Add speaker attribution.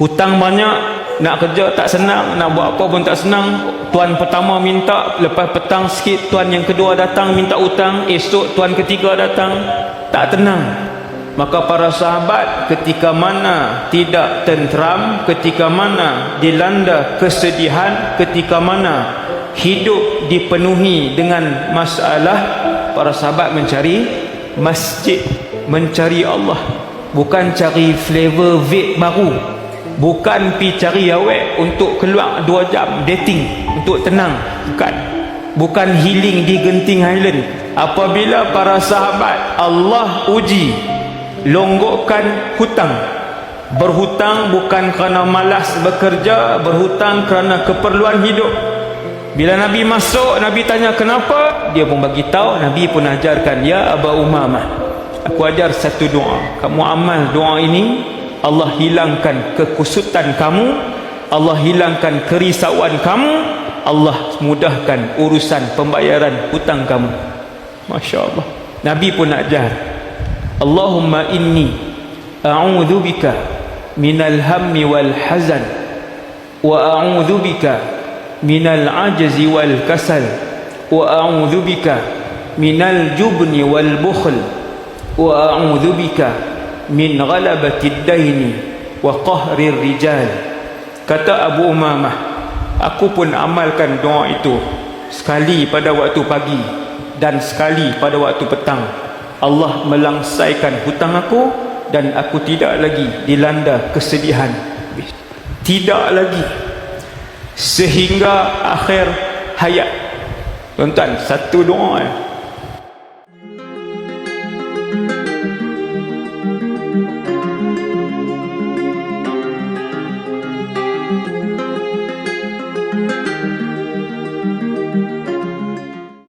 Speaker 1: hutang banyak, nak kerja tak senang, nak buat apa pun tak senang. Tuan pertama minta, lepas petang sikit tuan yang kedua datang minta hutang, esok tuan ketiga datang, tak tenang. Maka para sahabat ketika mana tidak tenteram, ketika mana dilanda kesedihan, ketika mana hidup dipenuhi dengan masalah, para sahabat mencari masjid, mencari Allah. Bukan cari flavor vape baru, bukan pi cari awet untuk keluar 2 jam dating untuk tenang, bukan healing di Genting Highland. Apabila para sahabat Allah uji, longgokkan hutang. Berhutang bukan kerana malas bekerja, berhutang kerana keperluan hidup. Bila Nabi masuk, Nabi tanya kenapa, dia pun bagi tahu, Nabi pun ajarkan, ya Aba Umamah, aku ajar satu doa, kamu amal doa ini, Allah hilangkan kekusutan kamu, Allah hilangkan kerisauan kamu, Allah mudahkan urusan pembayaran hutang kamu. Masya Allah. Nabi pun ajar, Allahumma inni a'udhu bika minal hammi wal hazan wa a'udhu bika minal ajzi wal kasal wa a'udhu bika minal jubni wal bukhl wa a'udhu bika min ghalabatid daini wa qahrir rijal. Kata Abu Umamah, aku pun amalkan doa itu sekali pada waktu pagi dan sekali pada waktu petang. Allah melangsaikan hutang aku dan aku tidak lagi dilanda kesedihan, tidak lagi, sehingga akhir hayat. Tuan-tuan, satu doa